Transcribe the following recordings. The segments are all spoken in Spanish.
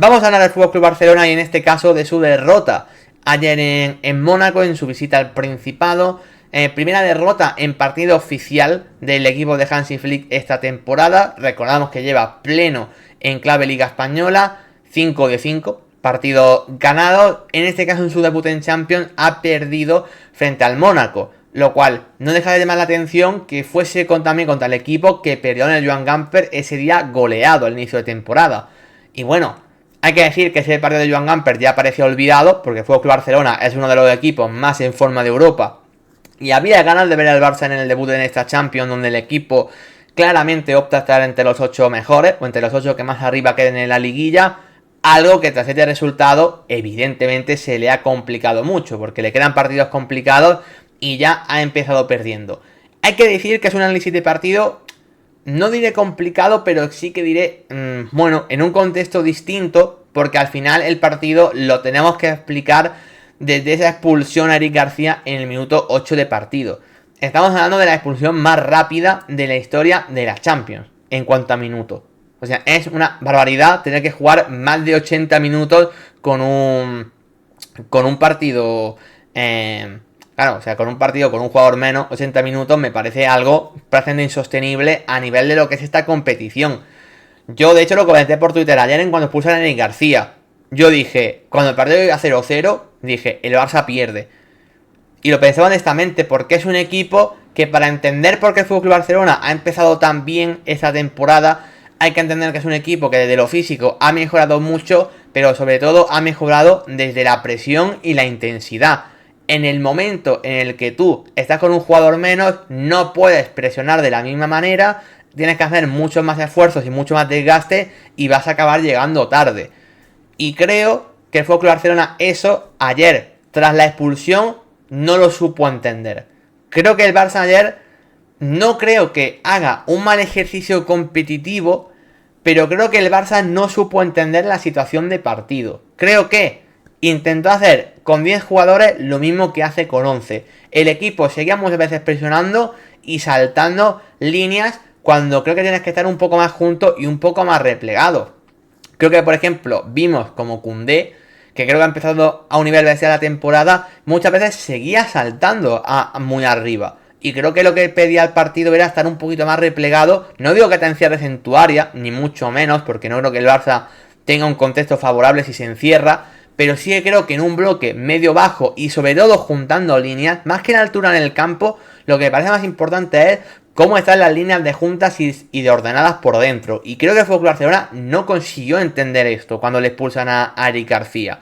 Vamos a hablar del FC Barcelona y en este caso de su derrota ayer en Mónaco en su visita al Principado. Primera derrota en partido oficial del equipo de Hansi Flick esta temporada. Recordamos que lleva pleno en clave Liga Española, 5 de 5 partidos ganados. En este caso en su debut en Champions ha perdido frente al Mónaco, lo cual no deja de llamar la atención que fuese también contra el equipo que perdió en el Joan Gamper ese día goleado al inicio de temporada. Y bueno, hay que decir que ese partido de Joan Gamper ya parecía olvidado, porque FC Barcelona es uno de los equipos más en forma de Europa. Y había ganas de ver al Barça en el debut en esta Champions, donde el equipo claramente opta a estar entre los 8 mejores, o entre los 8 que más arriba queden en la liguilla. Algo que tras este resultado, evidentemente, se le ha complicado mucho, porque le quedan partidos complicados y ya ha empezado perdiendo. Hay que decir que es un análisis de partido, no diré complicado, pero sí que diré, bueno, en un contexto distinto, porque al final el partido lo tenemos que explicar desde esa expulsión a Eric García en el minuto 8 de partido. Estamos hablando de la expulsión más rápida de la historia de la Champions, en cuanto a minutos. O sea, es una barbaridad tener que jugar más de 80 minutos con un partido... Claro, o sea, con un partido con un jugador menos, 80 minutos, me parece algo prácticamente insostenible a nivel de lo que es esta competición. Yo, de hecho, lo comenté por Twitter ayer en cuando expulsaron a Eric García. Yo dije, cuando el partido iba a 0-0, dije, el Barça pierde. Y lo pensé honestamente, porque es un equipo que para entender por qué el FC Barcelona ha empezado tan bien esta temporada, hay que entender que es un equipo que desde lo físico ha mejorado mucho, pero sobre todo ha mejorado desde la presión y la intensidad. En el momento en el que tú estás con un jugador menos, no puedes presionar de la misma manera, tienes que hacer muchos más esfuerzos y mucho más desgaste y vas a acabar llegando tarde. Y creo que el FC Barcelona eso ayer, tras la expulsión, no lo supo entender. Creo que el Barça ayer no creo que haga un mal ejercicio competitivo, pero creo que el Barça no supo entender la situación de partido. Creo que intentó hacer con 10 jugadores lo mismo que hace con 11. El equipo seguía muchas veces presionando y saltando líneas cuando creo que tienes que estar un poco más juntos y un poco más replegado. Creo que, por ejemplo, vimos como Koundé, que creo que ha empezado a un nivel bestial la temporada, muchas veces seguía saltando muy arriba. Y creo que lo que pedía el partido era estar un poquito más replegado. No digo que te encierres en tu área, ni mucho menos, porque no creo que el Barça tenga un contexto favorable si se encierra. Pero sí que creo que en un bloque medio-bajo y sobre todo juntando líneas, más que la altura en el campo, lo que me parece más importante es cómo están las líneas de juntas y de ordenadas por dentro. Y creo que el FC Barcelona no consiguió entender esto cuando le expulsan a Eric García.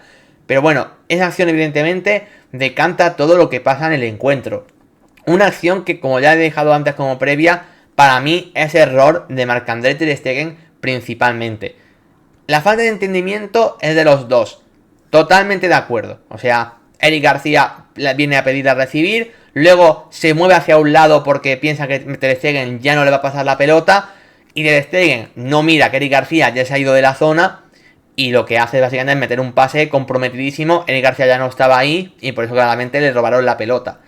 Pero bueno, esa acción evidentemente decanta todo lo que pasa en el encuentro. Una acción que, como ya he dejado antes como previa, para mí es error de Marc-André ter Stegen principalmente. La falta de entendimiento es de los dos. Totalmente de acuerdo. O sea, Eric García viene a pedir a recibir, luego se mueve hacia un lado porque piensa que ter Stegen ya no le va a pasar la pelota, y ter Stegen no mira que Eric García ya se ha ido de la zona, y lo que hace básicamente es meter un pase comprometidísimo. Eric García ya no estaba ahí y por eso claramente le robaron la pelota.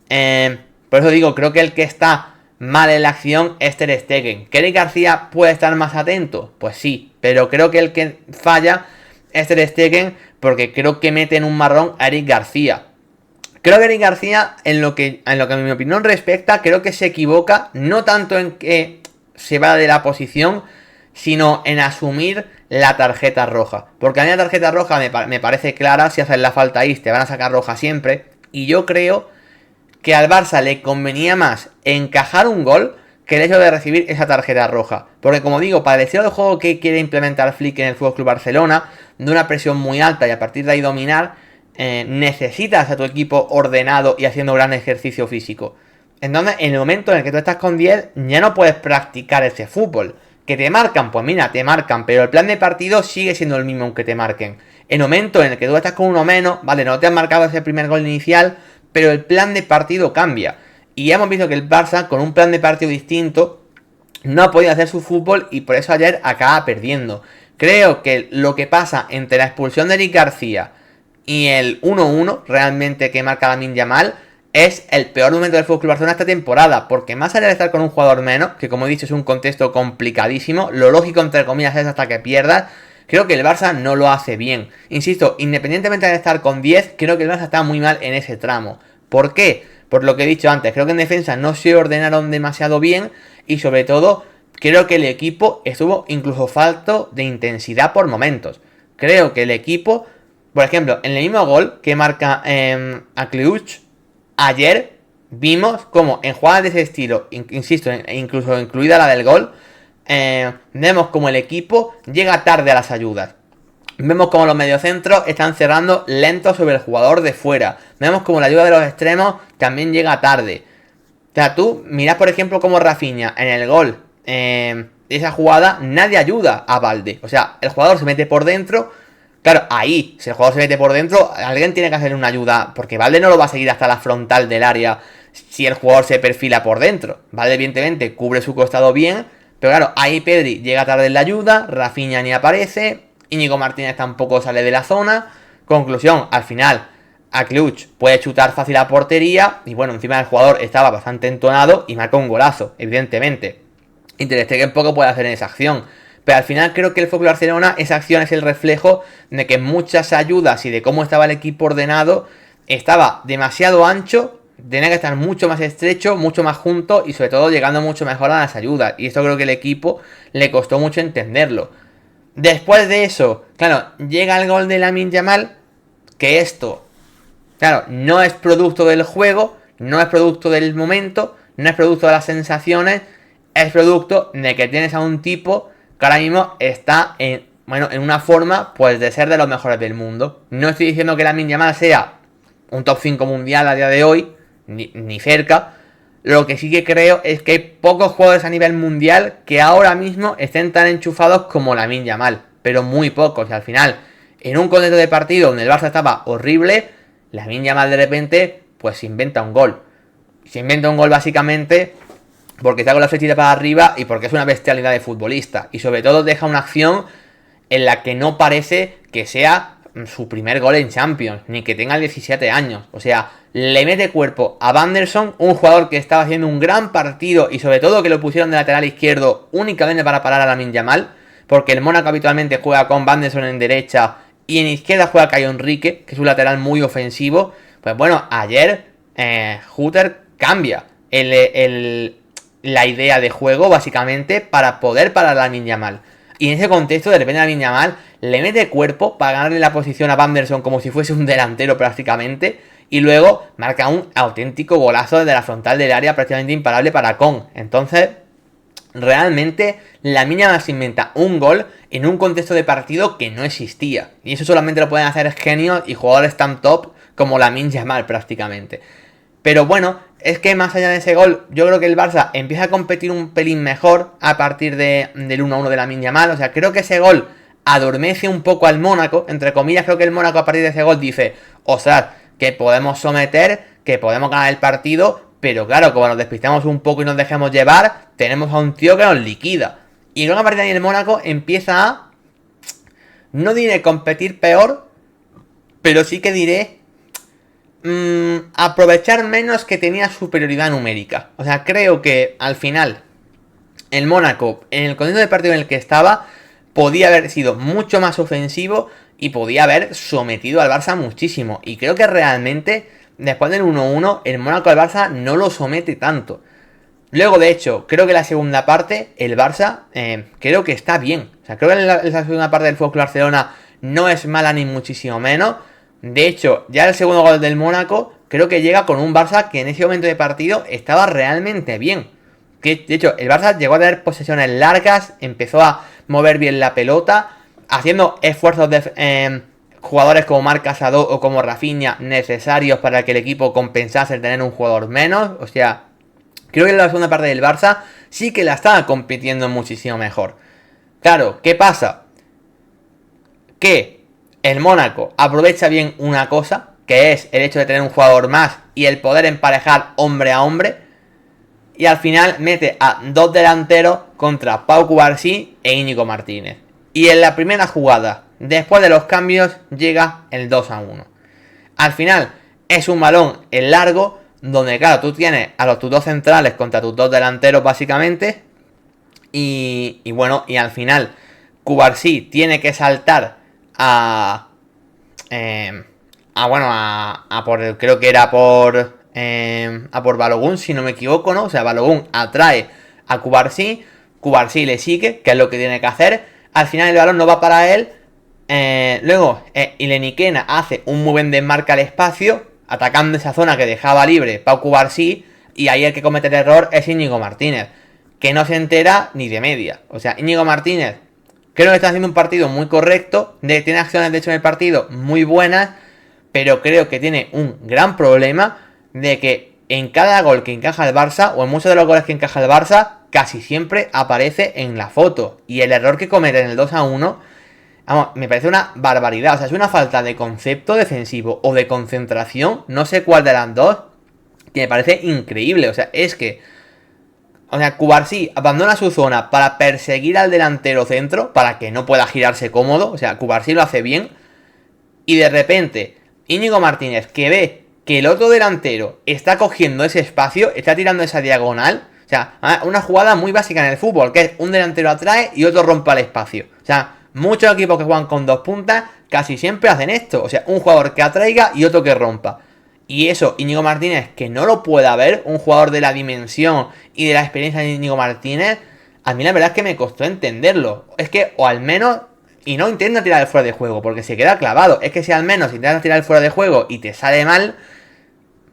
Por eso digo, creo que el que está mal en la acción es ter Stegen. ¿Que Eric García puede estar más atento? Pues sí, pero creo que el que falla es ter Stegen, porque creo que mete en un marrón a Eric García. Creo que Eric García, en lo que a mi opinión respecta, creo que se equivoca, no tanto en que se va de la posición, sino en asumir la tarjeta roja. Porque a mí la tarjeta roja me parece clara, si haces la falta ahí te van a sacar roja siempre. Y yo creo que al Barça le convenía más encajar un gol que el hecho de recibir esa tarjeta roja. Porque como digo, para el estilo de juego que quiere implementar Flick en el FC Barcelona, de una presión muy alta y a partir de ahí dominar, necesitas a tu equipo ordenado y haciendo gran ejercicio físico. Entonces, en el momento en el que tú estás con 10, ya no puedes practicar ese fútbol. ¿Que te marcan? Pues mira, te marcan, pero el plan de partido sigue siendo el mismo aunque te marquen. En el momento en el que tú estás con uno menos, vale, no te han marcado ese primer gol inicial, pero el plan de partido cambia. Y ya hemos visto que el Barça, con un plan de partido distinto, no ha podido hacer su fútbol y por eso ayer acaba perdiendo. Creo que lo que pasa entre la expulsión de Eric García y el 1-1 realmente que marca Lamine Yamal es el peor momento del FC Barcelona esta temporada, porque más allá de estar con un jugador menos, que como he dicho es un contexto complicadísimo, lo lógico entre comillas es hasta que pierdas, Creo que el Barça no lo hace bien. Insisto, independientemente de estar con 10, creo que el Barça está muy mal en ese tramo. ¿Por qué? Por lo que he dicho antes, creo que en defensa no se ordenaron demasiado bien y sobre todo creo que el equipo estuvo incluso falto de intensidad por momentos. Creo que el equipo, por ejemplo, en el mismo gol que marca a Kliuch, ayer vimos como en jugadas de ese estilo, insisto, incluso incluida la del gol, vemos como el equipo llega tarde a las ayudas. Vemos como los mediocentros están cerrando lentos sobre el jugador de fuera. Vemos como la ayuda de los extremos también llega tarde. O sea, tú mirás por ejemplo como Rafinha en el gol, esa jugada, nadie ayuda a Balde. O sea, el jugador se mete por dentro. Claro, ahí, si el jugador se mete por dentro, alguien tiene que hacer una ayuda, porque Balde no lo va a seguir hasta la frontal del área si el jugador se perfila por dentro. Balde evidentemente cubre su costado bien, pero claro, ahí Pedri llega tarde en la ayuda, Rafinha ni aparece, Íñigo Martínez tampoco sale de la zona. Conclusión, al final, a Kliuch puede chutar fácil a portería, y bueno, encima el jugador estaba bastante entonado y marcó un golazo, evidentemente. Y Ter Stegen poco puede hacer en esa acción. Pero al final creo que el FC Barcelona, esa acción es el reflejo de que muchas ayudas y de cómo estaba el equipo ordenado, estaba demasiado ancho, tenía que estar mucho más estrecho, mucho más junto y sobre todo llegando mucho mejor a las ayudas. Y esto creo que el equipo le costó mucho entenderlo. Después de eso, claro, llega el gol de Lamine Yamal, que esto, claro, no es producto del juego, no es producto del momento, no es producto de las sensaciones, es producto de que tienes a un tipo que ahora mismo está en una forma pues de ser de los mejores del mundo. No estoy diciendo que Lamine Yamal sea un top 5 mundial a día de hoy, ni cerca. Lo que sí que creo es que hay pocos jugadores a nivel mundial que ahora mismo estén tan enchufados como Lamine Yamal, pero muy pocos. Y al final, en un contexto de partido donde el Barça estaba horrible, Lamine Yamal de repente pues se inventa un gol. Se inventa un gol básicamente porque está con la flechita para arriba y porque es una bestialidad de futbolista. Y sobre todo deja una acción en la que no parece que sea su primer gol en Champions, ni que tenga 17 años. O sea, le mete cuerpo a Vanderson, un jugador que estaba haciendo un gran partido y sobre todo que lo pusieron de lateral izquierdo únicamente para parar a Lamine Yamal, porque el Mónaco habitualmente juega con Vanderson en derecha y en izquierda juega Caio Henrique, que es un lateral muy ofensivo. Pues bueno, ayer Hutter cambia la idea de juego básicamente para poder parar a Lamine Yamal. Y en ese contexto, de repente, Lamine Yamal le mete cuerpo para ganarle la posición a Vanderson como si fuese un delantero prácticamente. Y luego marca un auténtico golazo desde la frontal del área prácticamente imparable para Con. Entonces, realmente, Lamine Yamal se inventa un gol en un contexto de partido que no existía. Y eso solamente lo pueden hacer genios y jugadores tan top como Lamine Yamal prácticamente. Pero bueno, es que más allá de ese gol, yo creo que el Barça empieza a competir un pelín mejor a partir del 1-1 de Lamine Yamal. O sea, creo que ese gol adormece un poco al Mónaco. Entre comillas, creo que el Mónaco a partir de ese gol dice, o sea, que podemos someter, que podemos ganar el partido, pero claro, como nos despistamos un poco y nos dejemos llevar, tenemos a un tío que nos liquida. Y luego a partir de ahí el Mónaco empieza a, no diré competir peor, pero sí que diré aprovechar menos que tenía superioridad numérica. O sea, creo que al final el Mónaco, en el contexto de partido en el que estaba, podía haber sido mucho más ofensivo y podía haber sometido al Barça muchísimo. Y creo que realmente, después del 1-1, el Mónaco al Barça no lo somete tanto. Luego, de hecho, creo que la segunda parte, el Barça, creo que está bien. O sea, creo que la segunda parte del FC Barcelona no es mala ni muchísimo menos. De hecho, ya el segundo gol del Mónaco creo que llega con un Barça que en ese momento de partido estaba realmente bien. Que, de hecho, el Barça llegó a tener posesiones largas, empezó a mover bien la pelota, haciendo esfuerzos de jugadores como Marc Casado o como Rafinha necesarios para que el equipo compensase el tener un jugador menos. O sea, creo que la segunda parte del Barça sí que la estaba compitiendo muchísimo mejor. Claro, ¿qué pasa? Que el Mónaco aprovecha bien una cosa, que es el hecho de tener un jugador más y el poder emparejar hombre a hombre. Y al final mete a dos delanteros contra Pau Cubarsí e Íñigo Martínez. Y en la primera jugada, después de los cambios, llega el 2-1. Al final es un balón en largo, donde claro, tú tienes a tus dos centrales contra tus dos delanteros básicamente. Y bueno, y al final, Cubarsí tiene que saltar creo que era a por Balogun, si no me equivoco, ¿no? O sea, Balogun atrae a Cubarsí, Cubarsí le sigue, que es lo que tiene que hacer. Al final el balón no va para él. Luego Ileniquena hace un muy buen desmarque al espacio, atacando esa zona que dejaba libre Pau Cubarsí. Y ahí el que comete el error es Íñigo Martínez, que no se entera ni de media. O sea, Íñigo Martínez creo que está haciendo un partido muy correcto, tiene acciones de hecho en el partido muy buenas, pero creo que tiene un gran problema de que en cada gol que encaja el Barça, o en muchos de los goles que encaja el Barça, casi siempre aparece en la foto. Y el error que comete en el 2-1, vamos, me parece una barbaridad. O sea, es una falta de concepto defensivo o de concentración, no sé cuál de las dos, que me parece increíble. O sea, es que... O sea, Cubarsí abandona su zona para perseguir al delantero centro, para que no pueda girarse cómodo. O sea, Cubarsí lo hace bien. Y de repente, Íñigo Martínez, que ve que el otro delantero está cogiendo ese espacio, está tirando esa diagonal. O sea, una jugada muy básica en el fútbol, que es un delantero atrae y otro rompe el espacio. O sea, muchos equipos que juegan con dos puntas casi siempre hacen esto. O sea, un jugador que atraiga y otro que rompa. Y eso, Íñigo Martínez, que no lo pueda ver, un jugador de la dimensión y de la experiencia de Íñigo Martínez, a mí la verdad es que me costó entenderlo. Es que, o al menos, y no intenta tirar el fuera de juego, porque se queda clavado. Es que si al menos intentas tirar el fuera de juego y te sale mal,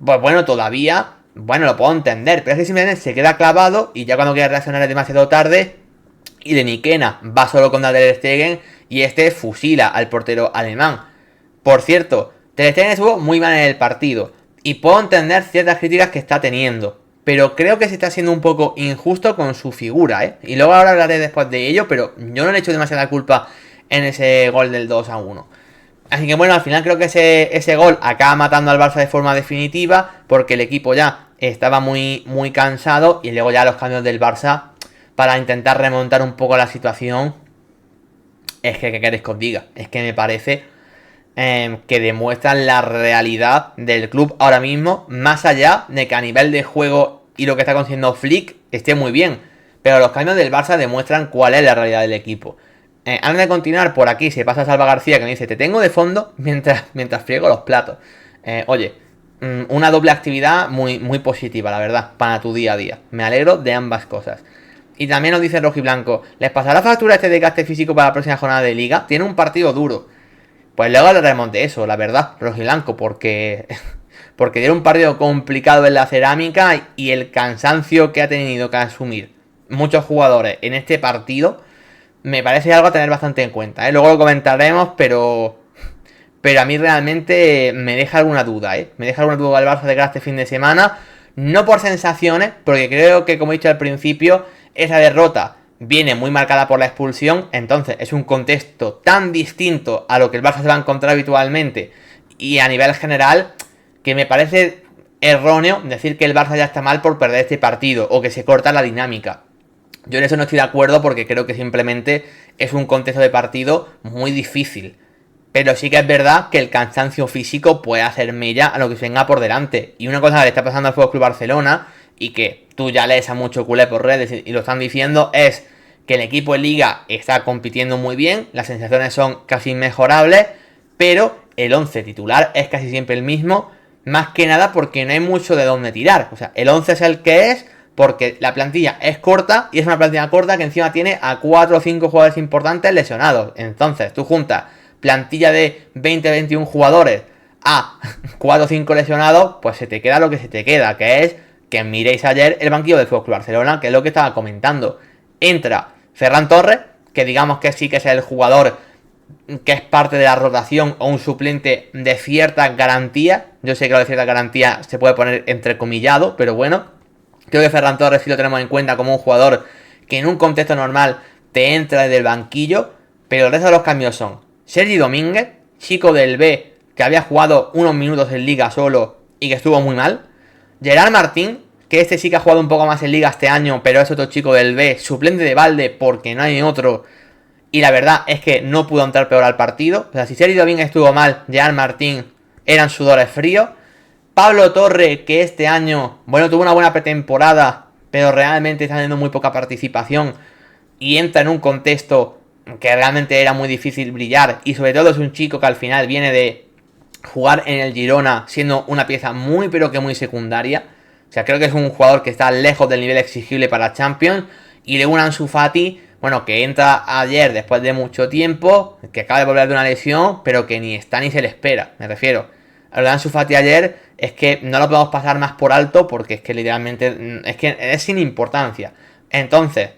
pues bueno, todavía, bueno, lo puedo entender. Pero es que simplemente se queda clavado y ya cuando quiere reaccionar es demasiado tarde. Y de Niquena va solo contra Ter Stegen y este fusila al portero alemán. Por cierto, Ter Stegen estuvo muy mal en el partido y puedo entender ciertas críticas que está teniendo, pero creo que se está siendo un poco injusto con su figura, ¿eh? Y luego ahora hablaré después de ello, pero yo no le echo demasiada culpa en ese gol del 2-1. Así que bueno, al final creo que ese gol acaba matando al Barça de forma definitiva, porque el equipo ya estaba muy, muy cansado y luego ya los cambios del Barça para intentar remontar un poco la situación. Es que, ¿qué queréis que os diga? Es que me parece... que demuestran la realidad del club ahora mismo, más allá de que a nivel de juego y lo que está consiguiendo Flick esté muy bien, pero los cambios del Barça demuestran cuál es la realidad del equipo. Antes de continuar, por aquí se pasa Salva García que me dice: te tengo de fondo mientras friego los platos. Oye, una doble actividad muy, muy positiva, la verdad, para tu día a día. Me alegro de ambas cosas. Y también nos dice Rojiblanco: ¿les pasará factura este desgaste físico para la próxima jornada de liga? Tiene un partido duro. Pues luego le remonté eso, la verdad, rojiblanco, porque tiene un partido complicado en la cerámica y el cansancio que ha tenido que asumir muchos jugadores en este partido me parece algo a tener bastante en cuenta, ¿eh? Luego lo comentaremos, pero a mí realmente me deja alguna duda, ¿eh? Me deja alguna duda el Barça de cara a este fin de semana, no por sensaciones, porque creo que, como he dicho al principio, esa derrota viene muy marcada por la expulsión, entonces es un contexto tan distinto a lo que el Barça se va a encontrar habitualmente y a nivel general que me parece erróneo decir que el Barça ya está mal por perder este partido o que se corta la dinámica. Yo en eso no estoy de acuerdo porque creo que simplemente es un contexto de partido muy difícil. Pero sí que es verdad que el cansancio físico puede hacer mella a lo que se venga por delante. Y una cosa que le está pasando al FC Barcelona, y que tú ya lees a mucho culé por redes y lo están diciendo, es que el equipo en Liga está compitiendo muy bien, las sensaciones son casi inmejorables, pero el 11 titular es casi siempre el mismo, más que nada porque no hay mucho de dónde tirar. O sea, el 11 es el que es porque la plantilla es corta y es una plantilla corta que encima tiene a 4 o 5 jugadores importantes lesionados. Entonces, tú juntas plantilla de 20-21 jugadores a 4 o 5 lesionados, pues se te queda lo que se te queda, que es que miréis ayer el banquillo del FC Barcelona, que es lo que estaba comentando. Entra Ferran Torres, que digamos que sí que es el jugador que es parte de la rotación o un suplente de cierta garantía. Yo sé que lo de cierta garantía se puede poner entrecomillado, pero bueno, creo que Ferran Torres sí lo tenemos en cuenta como un jugador que en un contexto normal te entra desde el banquillo, pero el resto de los cambios son Sergi Domínguez, chico del B, que había jugado unos minutos en Liga solo y que estuvo muy mal. Gerard Martín, que este sí que ha jugado un poco más en Liga este año, pero es otro chico del B, suplente de Valde porque no hay otro. Y la verdad es que no pudo entrar peor al partido. O sea, si Sergi Domínguez estuvo mal, Gerard Martín eran sudores fríos. Pablo Torre, que este año, bueno, tuvo una buena pretemporada, pero realmente está teniendo muy poca participación y entra en un contexto que realmente era muy difícil brillar, y sobre todo es un chico que al final viene de jugar en el Girona siendo una pieza muy pero que muy secundaria. O sea, creo que es un jugador que está lejos del nivel exigible para Champions. Y luego un Ansu Fati, bueno, que entra ayer después de mucho tiempo, que acaba de volver de una lesión, pero que ni está ni se le espera, me refiero. Lo de Ansu Fati ayer es que no lo podemos pasar más por alto porque es que literalmente es que es sin importancia. Entonces,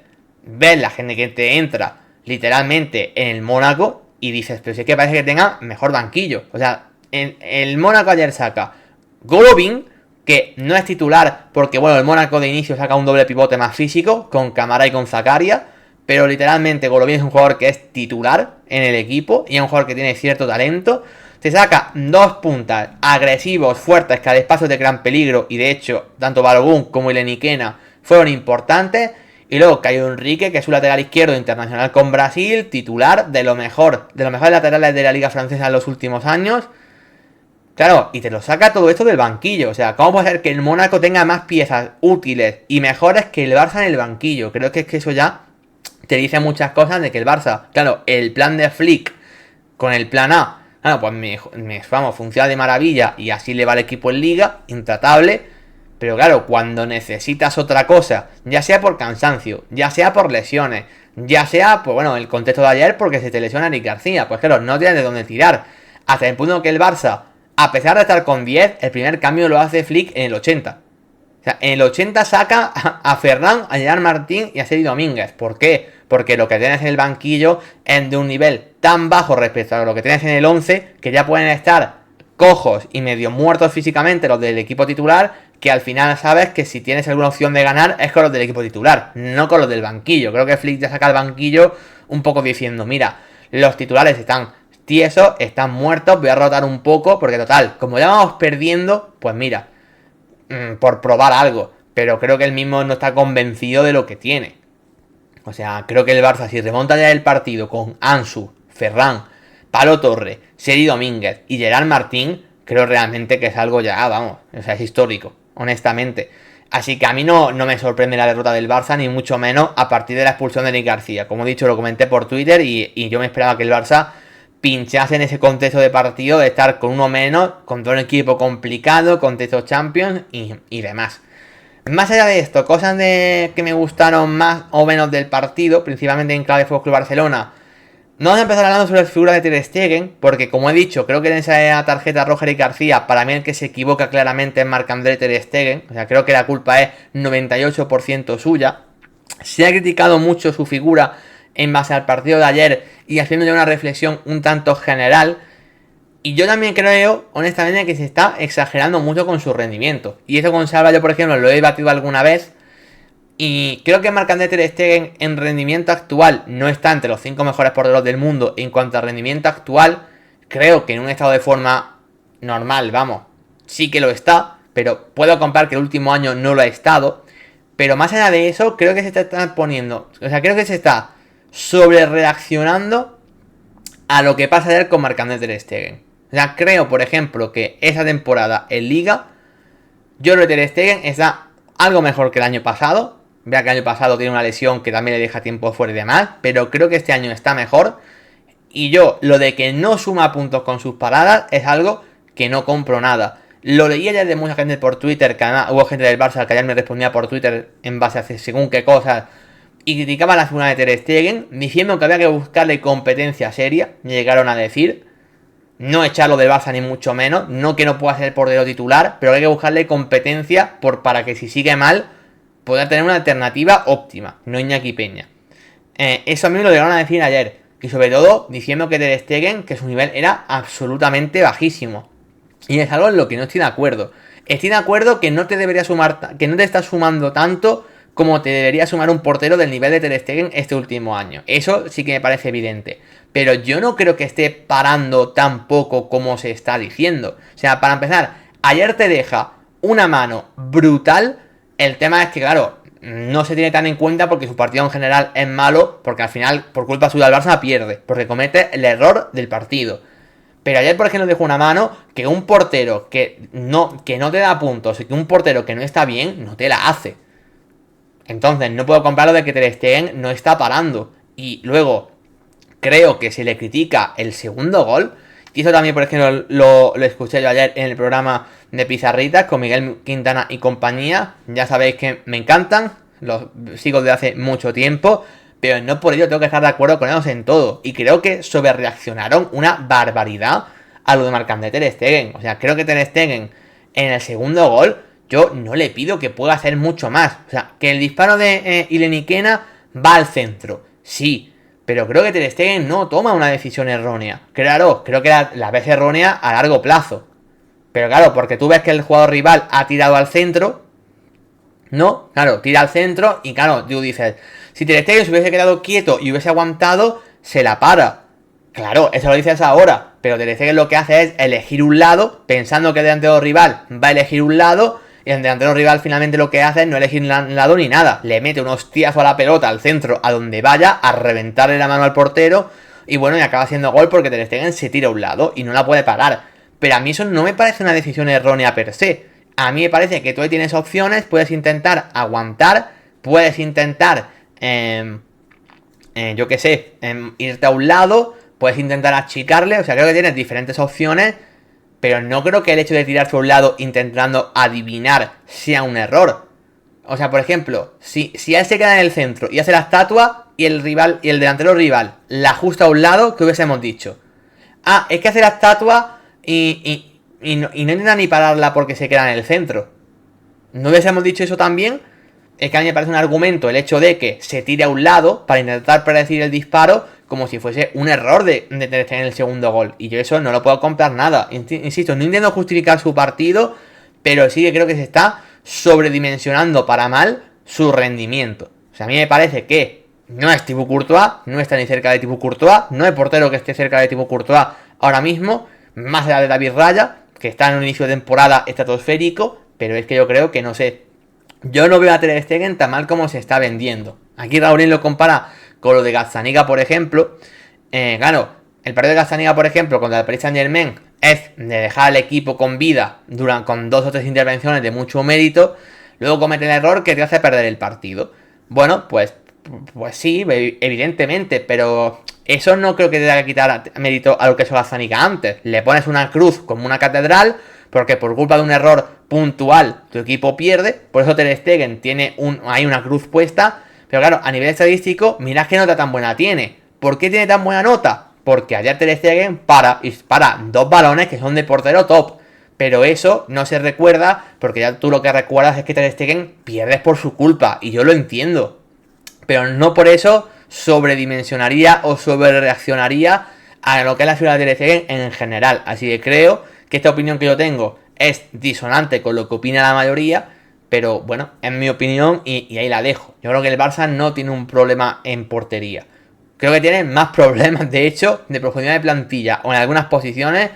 ves la gente que te entra literalmente en el Mónaco y dices, pero si es que parece que tenga mejor banquillo. O sea, en el Mónaco ayer saca Golovin, que no es titular porque, bueno, el Mónaco de inicio saca un doble pivote más físico con Camara y con Zakaria, pero literalmente Golovin es un jugador que es titular en el equipo y es un jugador que tiene cierto talento. Te saca dos puntas agresivos, fuertes, que al espacio de gran peligro, y de hecho, tanto Balogun como Ileniquena fueron importantes. Y luego Caio Henrique, que es un lateral izquierdo internacional con Brasil, titular de los mejores laterales de la liga francesa en los últimos años. Claro, y te lo saca todo esto del banquillo. O sea, ¿cómo puede ser que el Mónaco tenga más piezas útiles y mejores que el Barça en el banquillo? Creo que es que eso ya te dice muchas cosas de que el Barça, claro, el plan de Flick con el plan A, claro, pues vamos, funciona de maravilla y así le va al equipo en liga, intratable. Pero claro, cuando necesitas otra cosa, ya sea por cansancio, ya sea por lesiones, ya sea, pues bueno, el contexto de ayer porque se te lesiona Eric García, pues claro, no tienes de dónde tirar. Hasta el punto que el Barça, a pesar de estar con 10, el primer cambio lo hace Flick en el 80. O sea, en el 80 saca a Ferran, a Gerard Martín y a Sergi Domínguez. ¿Por qué? Porque lo que tienes en el banquillo es de un nivel tan bajo respecto a lo que tienes en el 11, que ya pueden estar cojos y medio muertos físicamente los del equipo titular, que al final sabes que si tienes alguna opción de ganar es con los del equipo titular, no con los del banquillo. Creo que Flick ya saca el banquillo un poco diciendo, mira, los titulares están tiesos, están muertos, voy a rotar un poco, porque total, como ya vamos perdiendo, pues mira, por probar algo, pero creo que él mismo no está convencido de lo que tiene. O sea, creo que el Barça, si remonta ya el partido con Ansu, Ferran, Palo Torre, Sergi Domínguez y Gerard Martín, creo realmente que es algo ya, vamos, o sea, es histórico, honestamente. Así que a mí no me sorprende la derrota del Barça, ni mucho menos a partir de la expulsión de Eric García. Como he dicho, lo comenté por Twitter y yo me esperaba que el Barça pinchase en ese contexto de partido de estar con uno menos, con todo un equipo complicado, contexto Champions y demás. Más allá de esto, cosas que me gustaron más o menos del partido, principalmente en clave Fútbol Club Barcelona. No vamos a empezar hablando sobre las figuras de Ter Stegen, porque como he dicho, creo que en esa tarjeta roja de García, para mí el que se equivoca claramente es Marc-André Ter Stegen. O sea, creo que la culpa es 98% suya. Se ha criticado mucho su figura en base al partido de ayer y haciendo ya una reflexión un tanto general. Y yo también creo, honestamente, que se está exagerando mucho con su rendimiento. Y eso con Salva yo, por ejemplo, lo he debatido alguna vez. Y creo que Marc-André Ter Stegen en rendimiento actual no está entre los 5 mejores porteros del mundo. En cuanto a rendimiento actual, creo que en un estado de forma normal, vamos, sí que lo está. Pero puedo comparar que el último año no lo ha estado. Pero más allá de eso, creo que se está poniendo... O sea, creo que se está sobre reaccionando a lo que pasa ayer con Marc-André Ter Stegen. O sea, creo, por ejemplo, que esa temporada en Liga, yo creo que Ter Stegen está algo mejor que el año pasado. Vea que el año pasado tiene una lesión que también le deja tiempo fuera y demás, pero creo que este año está mejor. Y yo, lo de que no suma puntos con sus paradas es algo que no compro nada. Lo leí ayer de mucha gente por Twitter, que además hubo gente del Barça que ayer me respondía por Twitter en base a según qué cosas, y criticaba la figura de Ter Stegen, diciendo que había que buscarle competencia seria. Llegaron a decir, no echarlo del Barça ni mucho menos, no que no pueda ser el portero titular, pero hay que buscarle competencia para que si sigue mal, pueda tener una alternativa óptima, no Iñaki Peña. Eso a mí me lo llegaron a decir ayer, y sobre todo diciendo que Ter Stegen, que su nivel era absolutamente bajísimo. Y es algo en lo que no estoy de acuerdo. Estoy de acuerdo que no te debería sumar, que no te estás sumando tanto como te debería sumar un portero del nivel de Ter Stegen este último año. Eso sí que me parece evidente. Pero yo no creo que esté parando tan poco como se está diciendo. O sea, para empezar, ayer te deja una mano brutal. El tema es que, claro, no se tiene tan en cuenta porque su partido en general es malo, porque al final, por culpa suya, el Barça pierde, porque comete el error del partido. Pero ayer, por ejemplo, dejó una mano que un portero que no te da puntos y que un portero que no está bien, no te la hace. Entonces, no puedo comprarlo de que Ter Stegen no está parando. Y luego, creo que se le critica el segundo gol. Y eso también, por ejemplo, lo escuché yo ayer en el programa de Pizarritas con Miguel Quintana y compañía. Ya sabéis que me encantan, los sigo desde hace mucho tiempo, pero no por ello tengo que estar de acuerdo con ellos en todo. Y creo que sobrereaccionaron una barbaridad a lo de Marc-André Ter Stegen. O sea, creo que Ter Stegen en el segundo gol, yo no le pido que pueda hacer mucho más. O sea, que el disparo de Ileniquena va al centro, sí, pero creo que Ter Stegen no toma una decisión errónea. Claro, creo que la vez errónea a largo plazo. Pero claro, porque tú ves que el jugador rival ha tirado al centro, ¿no? Claro, tira al centro y claro, tú dices, si Ter Stegen se hubiese quedado quieto y hubiese aguantado, se la para. Claro, eso lo dices ahora, pero Ter Stegen lo que hace es elegir un lado, pensando que el delantero rival va a elegir un lado, y el delantero rival finalmente lo que hace es no elegir un lado ni nada. Le mete un hostiazo a la pelota al centro, a donde vaya, a reventarle la mano al portero, y bueno, y acaba haciendo gol porque Ter Stegen se tira a un lado y no la puede parar. Pero a mí eso no me parece una decisión errónea per se. A mí me parece que tú ahí tienes opciones, puedes intentar aguantar, puedes intentar, yo qué sé, irte a un lado, puedes intentar achicarle, o sea, creo que tienes diferentes opciones, pero no creo que el hecho de tirarse a un lado intentando adivinar sea un error. O sea, por ejemplo, si él se queda en el centro y hace la estatua y el rival y el delantero rival la ajusta a un lado, ¿qué hubiésemos dicho? Ah, es que hace la estatua y no intenta ni pararla porque se queda en el centro. ¿No hubiésemos dicho eso también? Es que a mí me parece un argumento el hecho de que se tire a un lado para intentar predecir el disparo como si fuese un error de tener el segundo gol. Y yo eso no lo puedo comprar nada. Insisto, no intento justificar su partido, pero sí que creo que se está sobredimensionando para mal su rendimiento. O sea, a mí me parece que no es Thibaut Courtois, no está ni cerca de Thibaut Courtois, no hay portero que esté cerca de Thibaut Courtois ahora mismo, más allá de David Raya, que está en un inicio de temporada estratosférico, pero es que yo creo que no sé. Yo no veo a Ter Stegen tan mal como se está vendiendo. Aquí Raúl lo compara con lo de Gazzaniga, por ejemplo. Claro, el partido de Gazzaniga, por ejemplo, contra el Paris Saint-Germain es de dejar al equipo con vida con 2 o 3 intervenciones de mucho mérito. Luego comete el error que te hace perder el partido. Bueno, pues sí, evidentemente, pero eso no creo que te tenga que quitar mérito a lo que hizo Gazzaniga antes. Le pones una cruz como una catedral, porque por culpa de un error puntual tu equipo pierde. Por eso Ter Stegen tiene hay una cruz puesta. Pero claro, a nivel estadístico, mirad qué nota tan buena tiene. ¿Por qué tiene tan buena nota? Porque ayer Ter Stegen para 2 balones que son de portero top. Pero eso no se recuerda, porque ya tú lo que recuerdas es que Ter Stegen pierdes por su culpa. Y yo lo entiendo. Pero no por eso sobredimensionaría o sobrereaccionaría a lo que es la figura de Ter Stegen en general. Así que creo que esta opinión que yo tengo es disonante con lo que opina la mayoría. Pero bueno, es mi opinión y ahí la dejo. Yo creo que el Barça no tiene un problema en portería. Creo que tiene más problemas, de hecho, de profundidad de plantilla o en algunas posiciones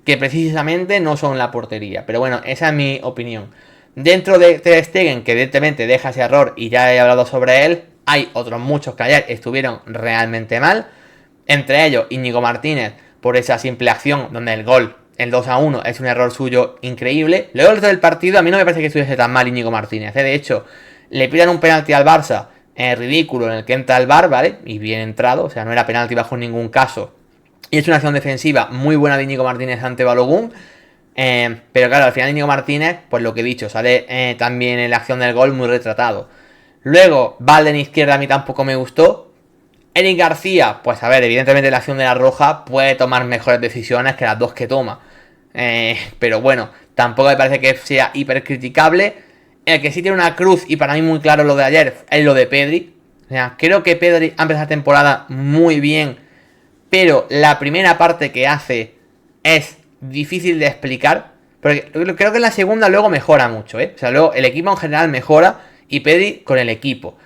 que precisamente no son la portería. Pero bueno, esa es mi opinión. Dentro de Ter Stegen, que evidentemente deja ese error y ya he hablado sobre él, hay otros muchos que ayer estuvieron realmente mal. Entre ellos, Íñigo Martínez, por esa simple acción donde el gol, el 2-1, es un error suyo increíble. Luego el resto del partido, a mí no me parece que estuviese tan mal Íñigo Martínez. De hecho, le pidan un penalti al Barça, ridículo, en el que entra el VAR, ¿vale? Y bien entrado, o sea, no era penalti bajo ningún caso. Y es una acción defensiva muy buena de Íñigo Martínez ante Balogun. Pero claro, al final Íñigo Martínez, pues lo que he dicho, sale también en la acción del gol muy retratado. Luego, Valde en izquierda a mí tampoco me gustó. Eric García, pues a ver, evidentemente la acción de la roja puede tomar mejores decisiones que las 2 que toma. Pero bueno, tampoco me parece que sea hipercriticable. El que sí tiene una cruz, y para mí muy claro lo de ayer, es lo de Pedri. O sea, creo que Pedri ha empezado la temporada muy bien, pero la primera parte que hace es difícil de explicar. Porque creo que en la segunda luego mejora mucho, ¿eh? O sea, luego el equipo en general mejora y Pedri con el equipo.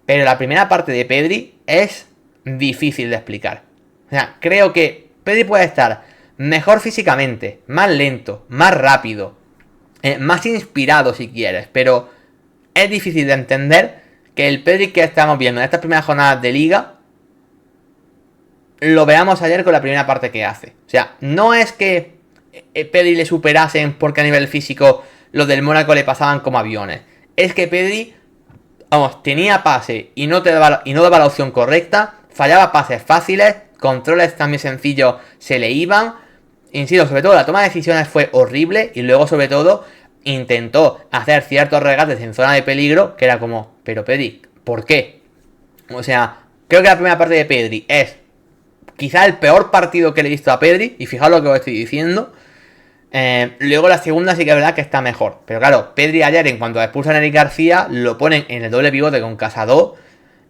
Pero la primera parte de Pedri es difícil de explicar. O sea, creo que Pedri puede estar mejor físicamente, más lento, más rápido, más inspirado si quieres, pero es difícil de entender que el Pedri que estamos viendo en estas primeras jornadas de liga lo veamos ayer con la primera parte que hace. O sea, no es que Pedri le superasen porque a nivel físico los del Mónaco le pasaban como aviones. Es que Pedri, vamos, tenía pase y no daba la opción correcta, fallaba pases fáciles, controles también sencillos se le iban. Insisto, sobre todo la toma de decisiones fue horrible y luego sobre todo intentó hacer ciertos regates en zona de peligro que era como, pero Pedri, ¿por qué? O sea, creo que la primera parte de Pedri es quizá el peor partido que le he visto a Pedri, y fijaos lo que os estoy diciendo. Luego la segunda sí que es verdad que está mejor, pero claro, Pedri ayer en cuanto expulsan a Eric García lo ponen en el doble pivote con Casado.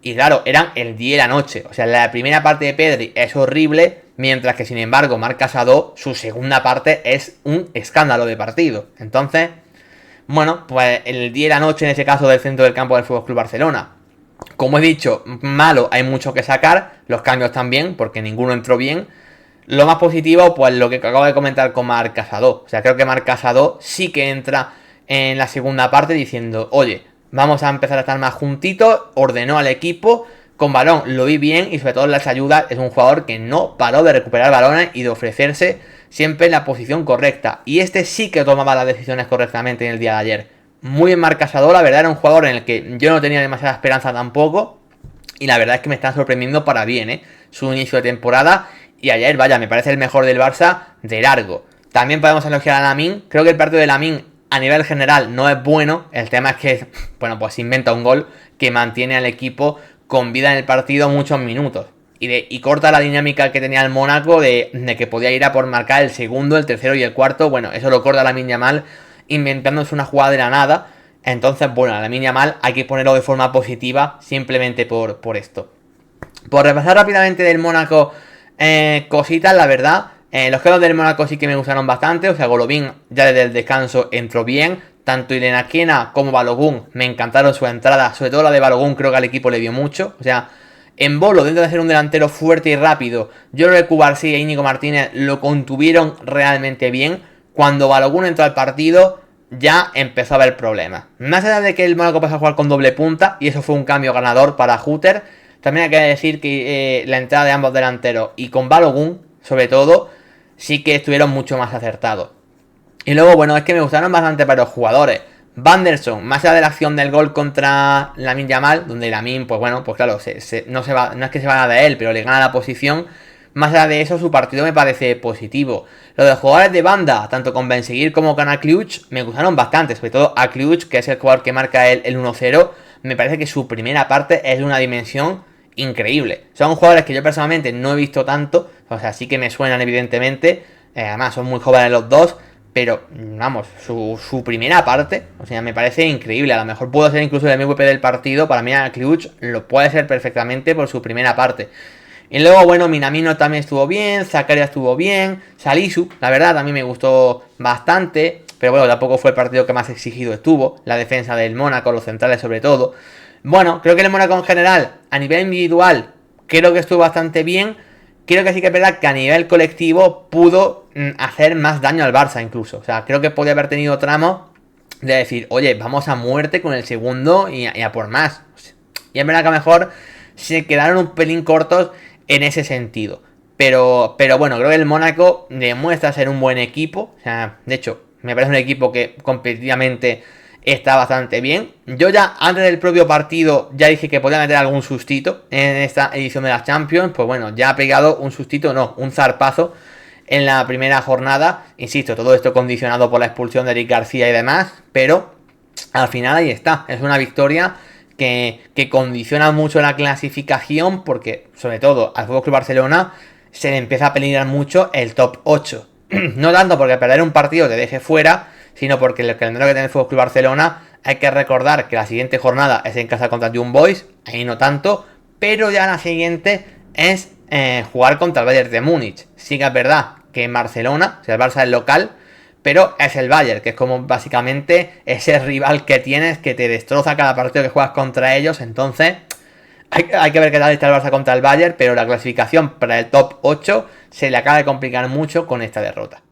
Y claro, eran el día y la noche. O sea, la primera parte de Pedri es horrible, mientras que sin embargo Marc Casado, su segunda parte es un escándalo de partido. Entonces, bueno, pues el día y la noche en ese caso del centro del campo del FC Barcelona. Como he dicho, malo, hay mucho que sacar, los cambios también, porque ninguno entró bien. Lo más positivo, pues lo que acabo de comentar con Marc Casado. O sea, creo que Marc Casado sí que entra en la segunda parte diciendo, oye, vamos a empezar a estar más juntitos, ordenó al equipo, con balón lo vi bien y sobre todo en las ayudas es un jugador que no paró de recuperar balones y de ofrecerse siempre en la posición correcta. Y este sí que tomaba las decisiones correctamente en el día de ayer. Muy bien marcasador, la verdad era un jugador en el que yo no tenía demasiada esperanza tampoco. Y la verdad es que me está sorprendiendo para bien, su inicio de temporada. Y ayer, vaya, me parece el mejor del Barça de largo. También podemos elogiar a Lamine. Creo que el partido de Lamine a nivel general no es bueno. El tema es que, bueno, pues inventa un gol que mantiene al equipo con vida en el partido muchos minutos. Y corta la dinámica que tenía el Mónaco de que podía ir a por marcar el segundo, el tercero y el cuarto. Bueno, eso lo corta Lamine Yamal inventándose una jugada de la nada. Entonces, bueno, a Lamine Yamal hay que ponerlo de forma positiva simplemente por esto. Por repasar rápidamente del Mónaco cositas, la verdad. Los cambios del Mónaco sí que me gustaron bastante. O sea, Golovin ya desde el descanso entró bien. Tanto Irene Kena como Balogun me encantaron su entrada. Sobre todo la de Balogun creo que al equipo le dio mucho. O sea, en Bolo, dentro de ser un delantero fuerte y rápido, yo creo que Cubarsí e Íñigo Martínez lo contuvieron realmente bien. Cuando Balogun entró al partido, ya empezó a haber problemas. Más allá de que el Mónaco pasó a jugar con doble punta, y eso fue un cambio ganador para Hutter, también hay que decir que la entrada de ambos delanteros y con Balogun, sobre todo, sí que estuvieron mucho más acertados. Y luego, bueno, es que me gustaron bastante para los jugadores. Vanderson, más allá de la acción del gol contra Lamine Yamal, donde Lamine, pues bueno, pues claro, no es que se vaya de él, pero le gana la posición. Más allá de eso, su partido me parece positivo. Los de jugadores de banda, tanto con Benseguir como con Akliuch, me gustaron bastante. Sobre todo Akliuch, que es el jugador que marca el 1-0. Me parece que su primera parte es de una dimensión increíble. Son jugadores que yo personalmente no he visto tanto. O sea, sí que me suenan evidentemente. Además, son muy jóvenes los dos. Pero, vamos, su primera parte, o sea, me parece increíble. A lo mejor puedo ser incluso el MVP del partido. Para mí, Akliuch lo puede ser perfectamente por su primera parte. Y luego, bueno, Minamino también estuvo bien, Zakaria estuvo bien, Salisu, la verdad, a mí me gustó bastante, pero bueno, tampoco fue el partido que más exigido estuvo, la defensa del Mónaco, los centrales sobre todo. Bueno, creo que el Mónaco en general, a nivel individual, creo que estuvo bastante bien. Creo que sí que es verdad que a nivel colectivo pudo hacer más daño al Barça incluso. O sea, creo que podía haber tenido tramos de decir, oye, vamos a muerte con el segundo y a por más. Y es verdad que a lo mejor se quedaron un pelín cortos en ese sentido. Pero bueno, creo que el Mónaco demuestra ser un buen equipo. O sea, de hecho, me parece un equipo que competitivamente está bastante bien. Yo ya antes del propio partido ya dije que podía meter algún sustito en esta edición de la Champions. Pues bueno, ya ha pegado un sustito, no, un zarpazo en la primera jornada. Insisto, todo esto condicionado por la expulsión de Eric García y demás. Pero al final ahí está. Es una victoria que condiciona mucho la clasificación, porque sobre todo al FC Barcelona se le empieza a peligrar mucho el top 8. No tanto porque perder un partido te deje fuera, sino porque el calendario que tiene el FC Barcelona, hay que recordar que la siguiente jornada es en casa contra Young Boys, ahí no tanto, pero ya la siguiente es jugar contra el Bayern de Múnich. Sí que es verdad que en Barcelona, o sea, el Barça es local, pero es el Bayern, que es como básicamente ese rival que tienes que te destroza cada partido que juegas contra ellos. Entonces hay que ver qué tal está el Barça contra el Bayern, pero la clasificación para el top 8 se le acaba de complicar mucho con esta derrota.